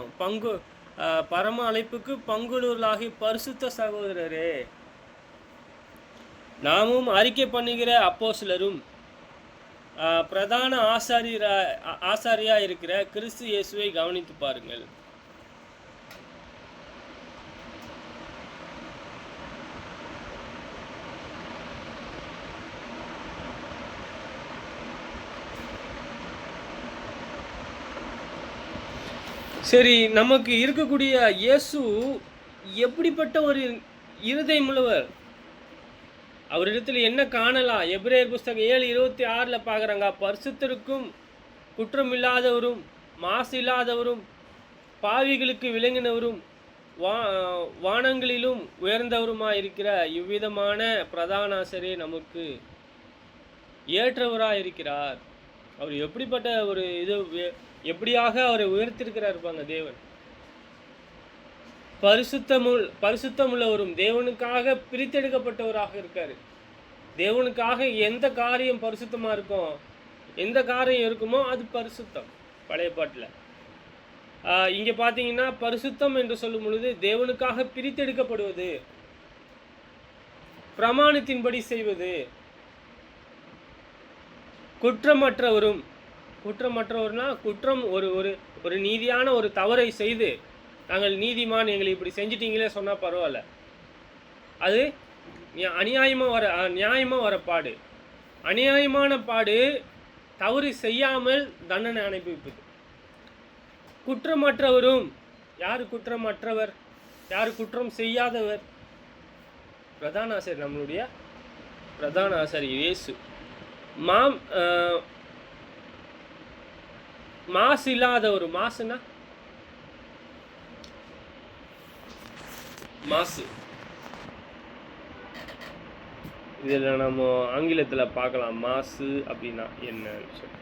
பரம அழைப்புக்கு பங்குள்ளவர்களாகிய பரிசுத்த சகோதரரே, நாமும் அறிக்கை பண்ணுகிற அப்போஸ்தலரும் பிரதான ஆசாரியா இருக்கிற கிறிஸ்து இயேசுவை கவனித்து பாருங்கள். சரி, நமக்கு இருக்கக்கூடிய இயேசு எப்படிப்பட்ட ஒரு இருதயமுள்ளவர்? அவரிடத்தில் என்ன காணலாம்? எபிரேயர் புஸ்தகம் 7:26 பார்க்குறாங்க. பரிசுத்தருக்கும் குற்றமில்லாதவரும் மாசு இல்லாதவரும் பாவிகளுக்கு விளங்கினவரும் வானங்களிலும் உயர்ந்தவருமாக இருக்கிற இவ்விதமான பிரதான ஆசாரியர் நமக்கு ஏற்றவராக இருக்கிறார். அவர் எப்படிப்பட்ட ஒரு எப்படியாக அவரை உயர்த்திருக்கிறார் இருப்பாங்க தேவன். பரிசுத்தமுள்ளவரும் தேவனுக்காக பிரித்தெடுக்கப்பட்டவராக இருக்காரு. தேவனுக்காக எந்த காரியம் பரிசுத்தமாக இருக்கும், எந்த காரியம் இருக்குமோ அது பரிசுத்தம். பழைய பாட்டில் இங்கே பார்த்தீங்கன்னா பரிசுத்தம் என்று சொல்லும் பொழுது தேவனுக்காக பிரித்தெடுக்கப்படுவது, பிரமாணத்தின்படி செய்வது, குற்றமற்றவர்னா குற்றம் ஒரு நீதியான ஒரு தவறை செய்து நாங்கள் நீதிமான், எங்களை இப்படி செஞ்சிட்டீங்களே சொன்னால் பரவாயில்ல, அது நியாயமாக வர பாடு. அநியாயமான பாடு தவறு செய்யாமல் தண்டனை அனுபவிப்பது. குற்றமற்றவரும், யார் குற்றமற்றவர், யார் குற்றம் செய்யாதவர்? பிரதான ஆசாரியர், நம்மளுடைய பிரதான ஆசாரியர் இயேசு. மாசு இல்லாதவரும், மாசுனா மாசு, இதில் நம்ம ஆங்கிலத்தில் பார்க்கலாம் மாசு அப்படின்னா என்னன்னு சொல்லி.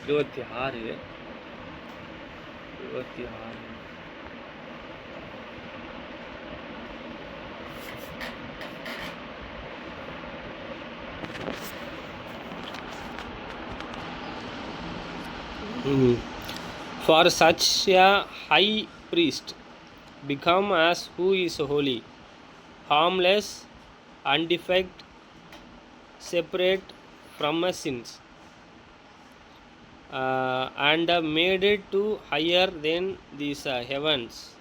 26 For such a high priest become as who is holy, harmless, undefect, separate from sins, and made it to higher than these heavens.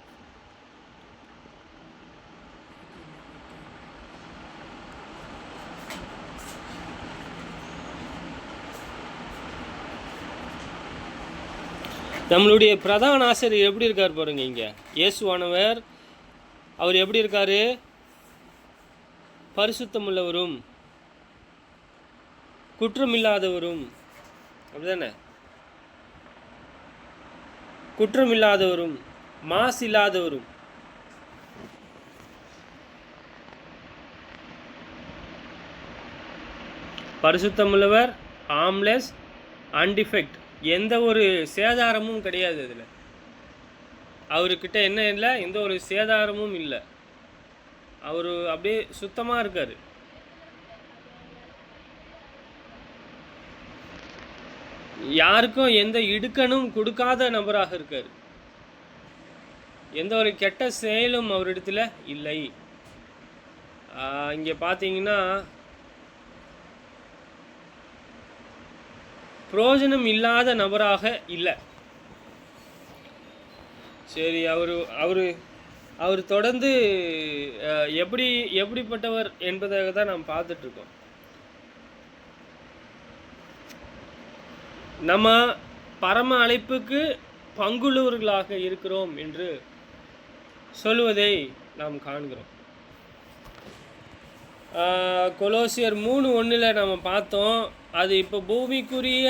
நம்மளுடைய பிரதான ஆசிரியர் எப்படி இருக்கார் பாருங்க. இங்கே இயேசுவானவர் அவர் எப்படி இருக்காரு? பரிசுத்தமுள்ளவரும் குற்றமில்லாதவரும், அப்படிதானே? குற்றமில்லாதவரும் மாசில்லாதவரும். பரிசுத்தமுள்ளவர், ஆம்லெஸ், அன்டிஃபெக்ட், எந்த ஒரு சேதாரமும் கிடையாது. அதில் அவர்கிட்ட என்ன இல்லை, எந்த ஒரு சேதாரமும் இல்லை. அவர் அப்படியே சுத்தமாக இருக்கார். யாருக்கும் எந்த இடுக்கணும் கொடுக்காத நபராக இருக்கார். எந்த ஒரு கெட்ட செயலும் அவரிடத்துல இல்லை. இங்கே பார்த்தீங்கன்னா பிரயோஜனம் இல்லாத நபராக இல்லை. சரி, அவர் தொடர்ந்து எப்படிப்பட்டவர் என்பதாக தான் நாம் பார்த்துட்ருக்கோம். நம்ம பரம அழைப்புக்கு பங்குள்ளவர்களாக இருக்கிறோம் என்று சொல்வதை நாம் காண்கிறோம். கொலோசியர் 3:1 நம்ம பார்த்தோம். அது இப்போ பூமிக்குரிய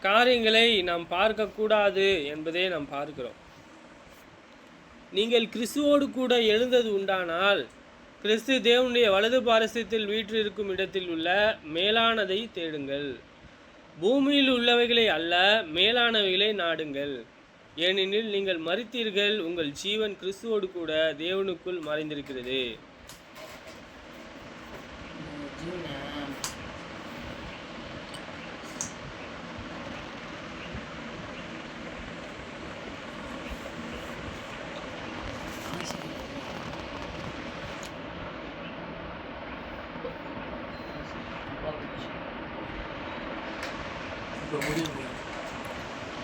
காரியங்களை நாம் பார்க்கக்கூடாது என்பதை நாம் பார்க்கிறோம். நீங்கள் கிறிஸ்துவோடு கூட எழுந்தது உண்டானால் கிறிஸ்து தேவனுடைய வலது பாரசத்தில் வீற்றிருக்கும் இடத்தில் உள்ள மேலானதை தேடுங்கள். பூமியில் உள்ளவைகளை அல்ல, மேலானவைகளை நாடுங்கள். ஏனெனில் நீங்கள் மரித்தீர்கள், உங்கள் ஜீவன் கிறிஸ்துவோடு கூட தேவனுக்குள் மறைந்திருக்கிறது.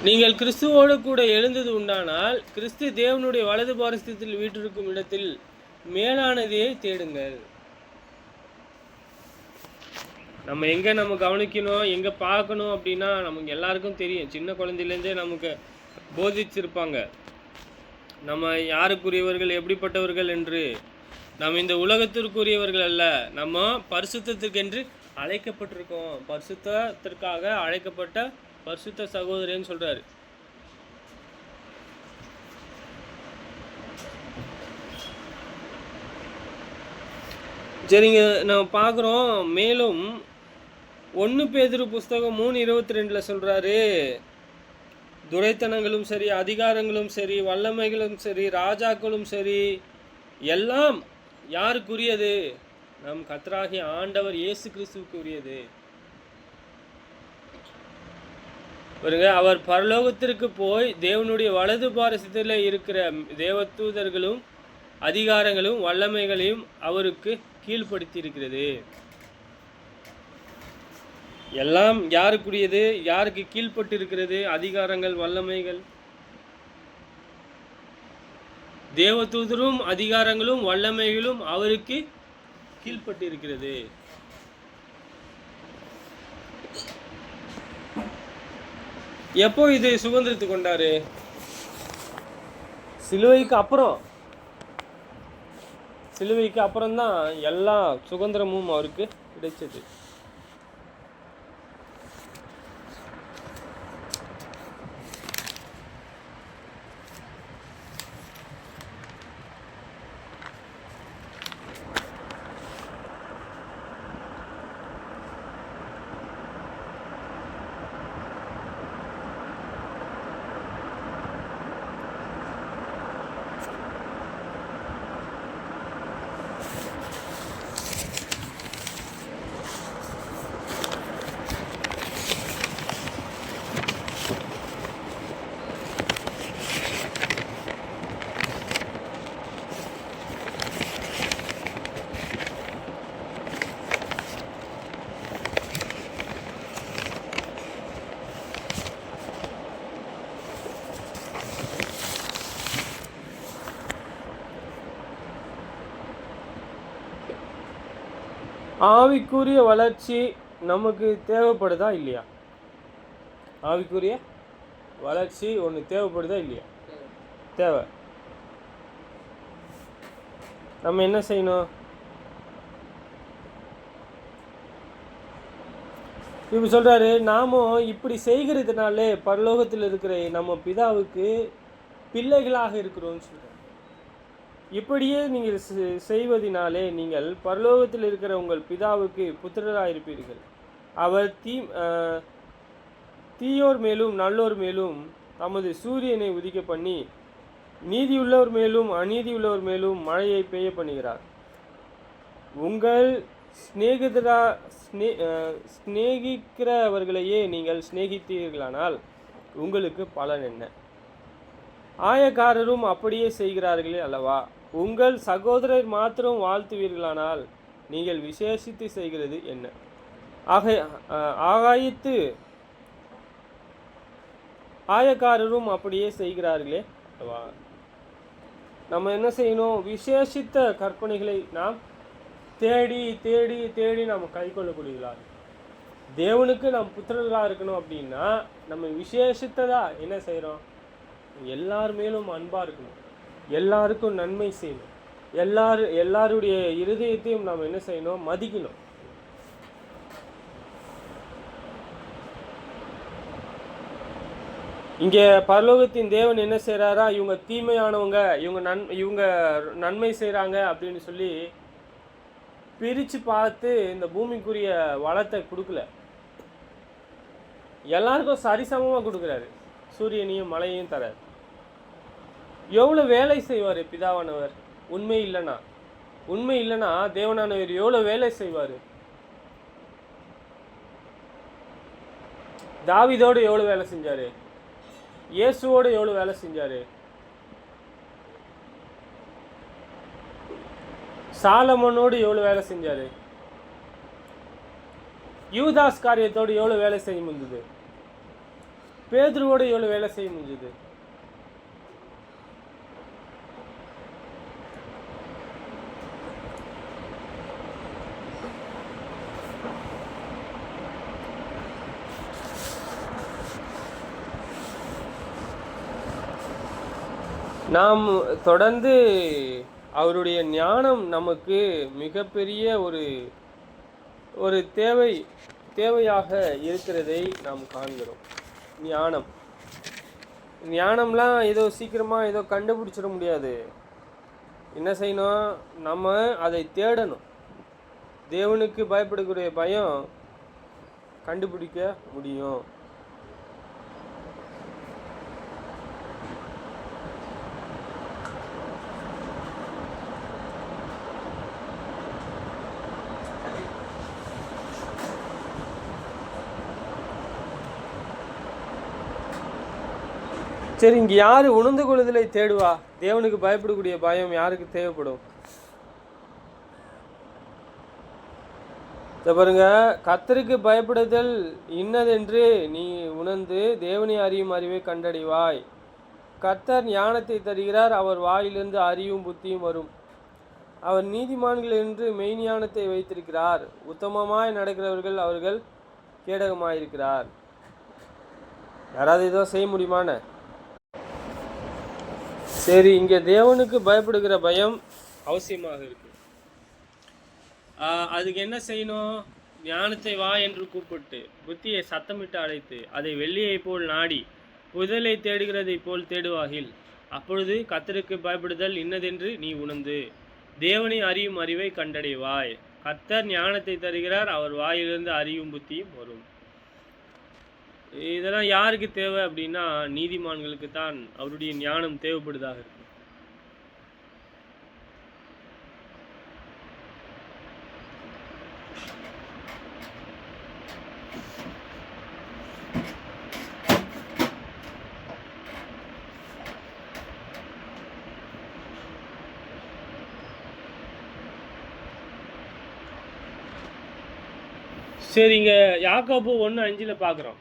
நீங்கள் கிறிஸ்துவோடு கூட எழுந்தது உண்டானால் கிறிஸ்து தேவனுடைய வலது பாரசத்தில் வீற்றிருக்கும் இடத்தில் மேலானதையே தேடுங்கள். நம்ம எங்கே நம்ம கவனிக்கணும், எங்கே பார்க்கணும் அப்படின்னா நமக்கு எல்லாருக்கும் தெரியும். சின்ன குழந்தையிலேருந்தே நமக்கு போதிச்சிருப்பாங்க நம்ம யாருக்குரியவர்கள், எப்படிப்பட்டவர்கள் என்று. நம்ம இந்த உலகத்திற்குரியவர்கள் அல்ல, நம்ம பரிசுத்தத்திற்கென்று அழைக்கப்பட்டிருக்கோம். பரிசுத்தத்திற்காக அழைக்கப்பட்ட பரிசுத்த சகோதரன்னு சொல்றாரு. சரிங்க, நம்ம பார்க்குறோம். மேலும் 1 பேதுரு புஸ்தகம் 3:22 சொல்றாரு, துரைத்தனங்களும் சரி, அதிகாரங்களும் சரி, வல்லமைகளும் சரி, ராஜாக்களும் சரி, எல்லாம் யாருக்குரியது? நம் கர்த்தராகிய ஆண்டவர் இயேசு கிறிஸ்துவுக்கு உரியது. பாருங்க, அவர் பரலோகத்திற்கு போய் தேவனுடைய வலது பாரசத்தில் இருக்கிற தேவதூதர்களும் அதிகாரங்களும் வல்லமைகளையும் அவருக்கு கீழ்ப்படுத்தி இருக்கிறது. எல்லாம் யாருக்குரியது? யாருக்கு கீழ்பட்டு இருக்கிறது? அதிகாரங்கள், வல்லமைகள். தேவதூதரும் அதிகாரங்களும் வல்லமைகளும் அவருக்கு கீழ்பட்டு இருக்கிறது. எப்போ இது சுதந்திரத்து கொண்டாரு? சிலுவைக்கு அப்புறம்தான் எல்லா சுதந்திரமும் அவருக்கு கிடைச்சது. ஆவிக்குரிய வளர்ச்சி நமக்கு தேவைப்படுதா இல்லையா? ஆவிக்குரிய வளர்ச்சி ஒன்று தேவைப்படுதா இல்லையா? தேவை. நம்ம என்ன செய்யணும்? இப்போ சொல்கிறாரு, நாமும் இப்படி செய்கிறதுனாலே பரலோகத்தில் இருக்கிற நம்ம பிதாவுக்கு பிள்ளைகளாக இருக்கிறோம்னு சொல்கிறார். இப்படியே நீங்கள் செய்வதினாலே நீங்கள் பரலோகத்தில் இருக்கிற உங்கள் பிதாவுக்கு புத்திரராக இருப்பீர்கள். அவர் தீயோர் மேலும் நல்லோர் மேலும் தமது சூரியனை உதிக்க பண்ணி நீதியுள்ளவர் மேலும் அநீதியுள்ளவர் மேலும் மழையை பெய்ய பண்ணுகிறார். உங்கள் சிநேகிக்கிறவர்களையே நீங்கள் சிநேகித்தீர்களானால் உங்களுக்கு பலன் என்ன? ஆயக்காரரும் அப்படியே செய்கிறார்களே அல்லவா? உங்கள் சகோதரர் மாத்திரம் வாழ்த்துவீர்களானால் நீங்கள் விசேஷித்து செய்கிறது என்ன? ஆகாயத்து ஆயக்காரரும் அப்படியே செய்கிறார்களே அல்லவா? நம்ம என்ன செய்யணும்? விசேஷித்த கற்பனைகளை நாம் தேடி தேடி தேடி நம்ம கை கொள்ளக்கூடியவர்களாக தேவனுக்கு நாம் புத்திரர்களாக இருக்கணும். அப்படின்னா நம்ம விசேஷித்ததாக என்ன செய்கிறோம்? எல்லார் மேலும் அன்பாக இருக்கணும், எல்லாருக்கும் நன்மை செய்யணும், எல்லாருடைய இருதயத்தையும் நாம் என்ன செய்யணும்? மதிக்கணும். இங்கே பரலோகத்தின் தேவன் என்ன செய்கிறாரா? இவங்க தீமையானவங்க, இவங்க நன்மை செய்கிறாங்க அப்படின்னு சொல்லி பிரித்து பார்த்து இந்த பூமிக்குரிய வளத்தை கொடுக்கல. எல்லாருக்கும் சரிசமமாக கொடுக்குறாரு. சூரியனையும் மழையையும் தரார். எவ்வளோ வேலை செய்வார் பிதாவானவர்? உண்மை இல்லைன்னா தேவனானவர் எவ்வளோ வேலை செய்வார்? தாவீதோடு எவ்வளோ வேலை செஞ்சார்? இயேசுவோடு எவ்வளோ வேலை செஞ்சார்? சாலமோனோடு எவ்வளோ வேலை செஞ்சார்? யூதாஸ் காரியத்தோடு எவ்வளோ வேலை செய்ய முடிஞ்சது? பேதுருவோடு எவ்வளோ வேலை செய்ய முடிஞ்சது? நாம் தொடர்ந்து அவருடைய ஞானம் நமக்கு மிகப்பெரிய ஒரு தேவையாக இருக்கிறதை நாம் காண்கிறோம். ஞானம்லாம் ஏதோ சீக்கிரமாக ஏதோ கண்டுபிடிச்சிட முடியாது. என்ன செய்யணும்? நம்ம அதை தேடணும். தேவனுக்கு பயப்படக்கூடிய பயம் கண்டுபிடிக்க முடியும். சரி, இங்கே யார் உணர்ந்து கொள்ளுதலை தேடுவா? தேவனுக்கு பயப்படக்கூடிய பயம் யாருக்கு தேவைப்படும்? பாருங்க, கர்த்தருக்கு பயப்படுதல் இன்னதென்று நீ உணர்ந்து தேவனை அறியும் அறிவை கண்டடைவாய். கர்த்தர் ஞானத்தை தருகிறார், அவர் வாயிலிருந்து அறிவும் புத்தியும் வரும். அவர் நீதிமான்கள் என்று மெய்ஞானத்தை வைத்திருக்கிறார். உத்தமமாய் நடக்கிறவர்கள் அவர்கள் கேடகமாயிருக்கிறார். யாராவது ஏதோ செய்ய முடியுமான? சரி, இங்கே தேவனுக்கு பயப்படுகிற பயம் அவசியமாக இருக்கு. அதுக்கு என்ன செய்யணும்? ஞானத்தை வா என்று கூப்பிட்டு புத்தியை சத்தமிட்டு அழைத்து அதை வெள்ளியை போல் நாடி புதலை தேடுகிறதை போல் தேடுவாகில் அப்பொழுது கர்த்தருக்கு பயப்படுதல் இன்னதென்று நீ உணர்ந்து தேவனை அறியும் அறிவை கண்டடைவாய். கர்த்தர் ஞானத்தை தருகிறார், அவர் வாயிலிருந்து அறியும் புத்தியும் வரும். இதெல்லாம் யாருக்கு தேவை அப்படின்னா நீதிமான்களுக்கு தான் அவருடைய ஞானம் தேவைப்படுதாக இருக்கு. சரிங்க, யாக்கோபு 1:5 பார்க்குறோம்.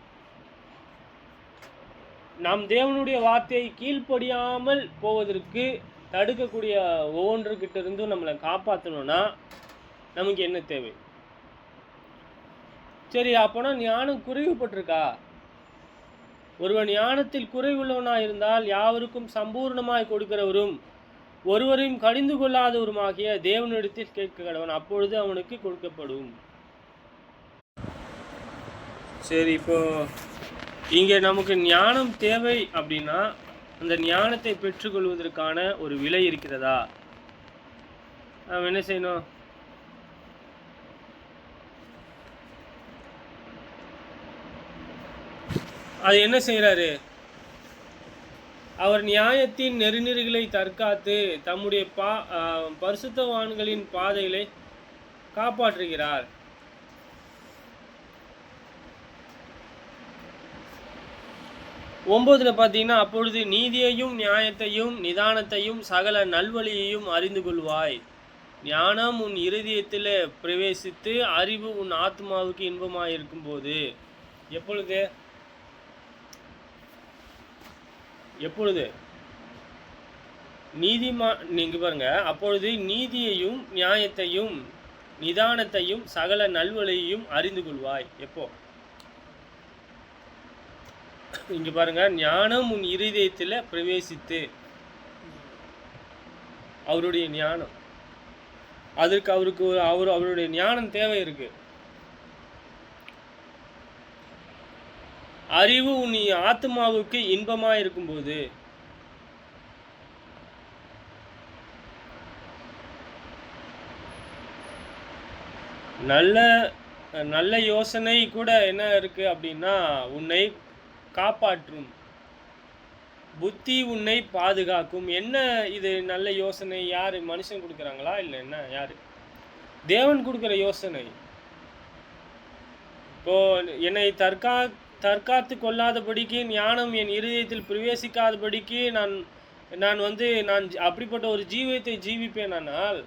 நாம் தேவனுடைய வார்த்தையை கீழ்ப்படியாமல் போவதற்கு தடுக்கக்கூடிய ஒவ்வொன்றுக்கிட்ட இருந்தும் நம்மளை காப்பாற்றணும்னா நமக்கு என்ன தேவை? சரி, அப்போனா ஞானம் குறைவுபட்டிருக்கா? ஒருவன் ஞானத்தில் குறைவுள்ளவனாயிருந்தால் யாவருக்கும் சம்பூர்ணமாய் கொடுக்கிறவரும் ஒருவரையும் கடிந்து கொள்ளாதவருமாகிய தேவனிடத்தில் கேட்க கடவன், அப்பொழுது அவனுக்கு கொடுக்கப்படும். சரி, இப்போ இங்கே நமக்கு ஞானம் தேவை அப்படின்னா அந்த ஞானத்தை பெற்றுக்கொள்வதற்கான ஒரு விலை இருக்கிறதா? நாம் என்ன செய்யணும்? அது என்ன செய்கிறாரு? அவர் நியாயத்தின் நெருநெறிகளை தற்காத்து தம்முடைய பரிசுத்தவான்களின் பாதைகளை காப்பாற்றுகிறார். ஒன்பதுல பார்த்தீங்கன்னா, அப்பொழுது நீதியையும் நியாயத்தையும் நிதானத்தையும் சகல நல்வழியையும் அறிந்து கொள்வாய். ஞானம் உன் இருதயத்தில் பிரவேசித்து அறிவு உன் ஆத்மாவுக்கு இன்பமாயிருக்கும் போது. எப்பொழுது நீங்க பாருங்க, அப்பொழுது நீதியையும் நியாயத்தையும் நிதானத்தையும் சகல நல்வழியையும் அறிந்து கொள்வாய். எப்போ? இங்க பாருங்க, ஞானம் உன் இருதயத்தில் பிரவேசித்து, அவருடைய ஞானம், அதற்கு அவருடைய ஞானம் தேவை இருக்கு. அறிவு உன் ஆத்மாவுக்கு இன்பமா இருக்கும்போது, நல்ல யோசனை கூட என்ன இருக்கு அப்படின்னா, உன்னை காப்பாற்றும், புத்தி உன்னை பாதுகாக்கும். என்ன இது நல்ல யோசனை? யாரு? மனுஷன் கொடுக்குறாங்களா? இல்லை, என்ன யாரு? தேவன் கொடுக்குற யோசனை. இப்போ என்னை தற்காத்து கொள்ளாதபடிக்கு, ஞானம் என் இருதயத்தில் பிரவேசிக்காதபடிக்கு நான் அப்படிப்பட்ட ஒரு ஜீவியத்தை ஜீவிப்பேன். ஆனால்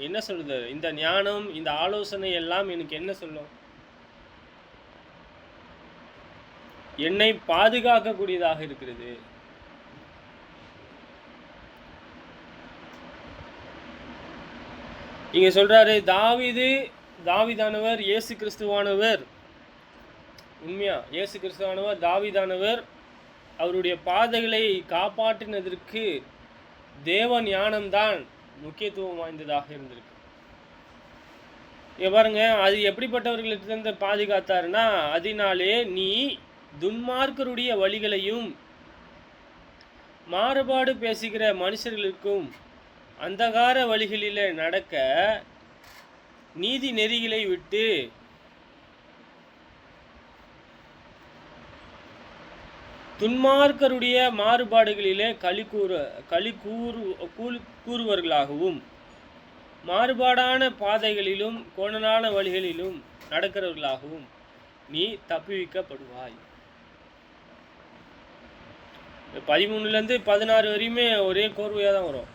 என்ன சொல்லுது? இந்த ஞானம், இந்த ஆலோசனை எல்லாம் எனக்கு என்ன சொல்லும்? என்னை பாதுகாக்கக்கூடியதாக இருக்கிறது. இங்க சொல்றாரு, தாவீதானவர் இயேசு கிறிஸ்துவானவர், உண்மையா இயேசு கிறிஸ்துவானவர் தாவீதானவர் அவருடைய பாதைகளை காப்பாற்றினதற்கு தேவ ஞானம்தான் முக்கியத்துவம் வாய்ந்ததாக இருந்திருக்கு. பாருங்க, அது எப்படிப்பட்டவர்களிடத்திலிருந்து பாதுகாத்தாருன்னா, அதனாலே நீ துன்மார்க்கருடைய வழிகளையும் மாறுபாடு பேசுகிற மனுஷர்களுக்கும் அந்தகார வழிகளில் நடக்க நீதி நெறிகளை விட்டு துன்மார்க்கருடைய மாறுபாடுகளிலே கூறுவர்களாகவும் மாறுபாடான பாதைகளிலும் கோணலான வழிகளிலும் நடக்கிறவர்களாகவும் நீ தப்புவிக்கப்படுவாய். 13 16 வரையுமே ஒரே கோர்வையாக தான் வரும்.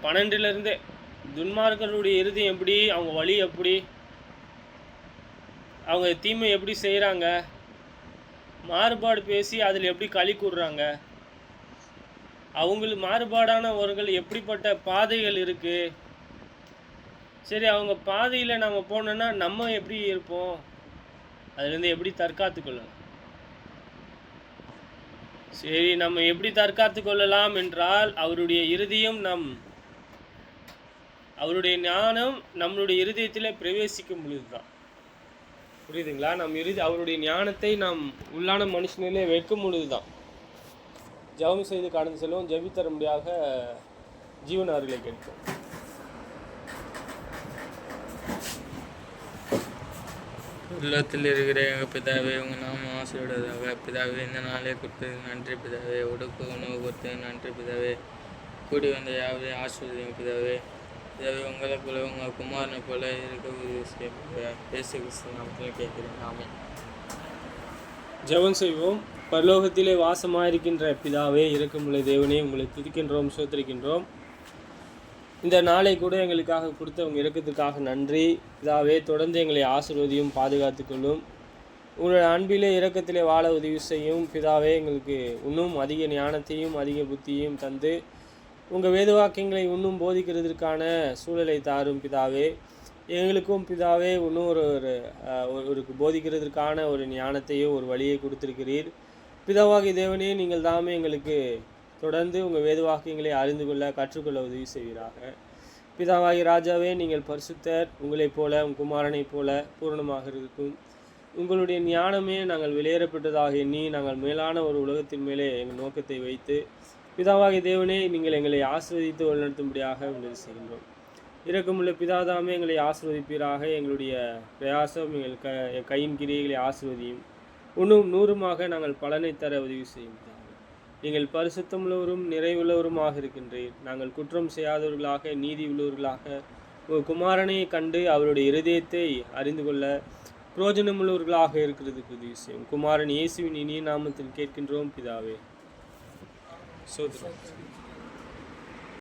12 துன்மார்க்கருடைய இருதயம் எப்படி, அவங்க வழி எப்படி, அவங்க தீமை எப்படி செய்கிறாங்க, மாறுபாடு பேசி அதில் எப்படி களி கூறுறாங்க, அவங்களுக்கு மாறுபாடானவர்கள் எப்படிப்பட்ட பாதைகள் இருக்குது. சரி, அவங்க பாதையில் நம்ம போனோன்னா நம்ம எப்படி இருப்போம், அதுலேருந்து எப்படி தற்காத்து கொள்ளலாம். சரி, நம்ம எப்படி தற்காத்து கொள்ளலாம் என்றால், அவருடைய இருதயம் அவருடைய ஞானம் நம்மளுடைய இருதயத்தில் பிரவேசிக்கும் பொழுது தான். புரியுதுங்களா? அவருடைய ஞானத்தை நாம் உள்ளான மனுஷனிலே வைக்கும் பொழுது தான். ஜெபம் செய்து கடந்து செல்வோம். ஜெபித்தர முடியாத ஜீவன் அவர்களை கேட்போம். உள்ளத்தில் இருக்கிற எங்கள் பிதாவே, உங்கள் நாம ஆசையோடதாக. பிதாவே, இந்த நாளே கொடுத்து நன்றி பிதாவே. உடுப்பு உணவு கொடுத்து நன்றி பிதாவே. கூடி வந்த யாவே ஆசீர்வதிங்க பிதாவே. பிதாவே, உங்களை போல உங்கள் குமாரனை போல இருக்க பேசு கிறிஸ்து நாமத்தில் கேட்கிறேன். ஆமென். ஜெபம் செய்வோம். பரலோகத்திலே வாசமாயிருக்கின்ற பிதாவே, இரக்கமுள்ள தேவனே, உங்களை துதிக்கின்றோம், சோத்திரிக்கின்றோம். இந்த நாளை கூட எங்களுக்காக கொடுத்த உங்கள் இரக்கத்துக்காக நன்றி பிதாவே. தொடர்ந்து எங்களை ஆசீர்வதியும், பாதுகாத்து கொள்ளும். உங்களுடைய அன்பிலே இரக்கத்திலே வாழ உதவி செய்யும் பிதாவே. எங்களுக்கு இன்னும் அதிக ஞானத்தையும் அதிக புத்தியையும் தந்து உங்கள் வேத வாக்கியங்களை இன்னும் போதிக்கிறதுக்கான சூழலை தாரும் பிதாவே. எங்களுக்கும் பிதாவே இன்னும் ஒரு போதிக்கிறதுக்கான ஒரு ஞானத்தையோ ஒரு வழியை கொடுத்திருக்கிறீர். பிதாவாகிய தேவனே, நீங்கள் தாமே எங்களுக்கு தொடர்ந்து உங்கள் வேத வாக்கியங்களை அறிந்து கொள்ள கற்றுக்கொள்ள உதவி செய்வீராக. பிதாவாகிய ராஜாவே, நீங்கள் பரிசுத்தர், உங்களைப் போல உங்கள் குமாரனைப் போல பூரணமாக இருக்கும். உங்களுடைய ஞானமே நாங்கள் வெளியேறப்பட்டதாக எண்ணி நாங்கள் மேலான ஒரு உலகத்தின் மேலே எங்கள் நோக்கத்தை வைத்து, பிதாவாகிய தேவனே, நீங்கள் எங்களை ஆசீர்வதித்து வழிநடத்தும்படியாக உங்களை செய்கின்றோம். இரக்கமுள்ள பிதாதாமே எங்களை ஆசீர்வதிப்பீராக. எங்களுடைய பிரயாசம் எங்கள் கையின் கிரியைகளை ஆசீர்வதியும். இன்னும் 100மாக நாங்கள் பலனை தர உதவி செய்யும். நீங்கள் பரிசுத்தமுள்ளவரும் நிறைவுள்ளவருமாக இருக்கின்றீர். நாங்கள் குற்றம் செய்யாதவர்களாக நீதி உள்ளவர்களாக உங்கள் குமாரனை கண்டு அவருடைய இருதயத்தை அறிந்து கொள்ள பிரயோஜனமுள்ளவர்களாக இருக்கிறதுக்கு உதவி செய்யும். குமாரன் இயேசுவின் இனிய நாமத்தில் கேட்கின்றோம் பிதாவே. சோதரம்.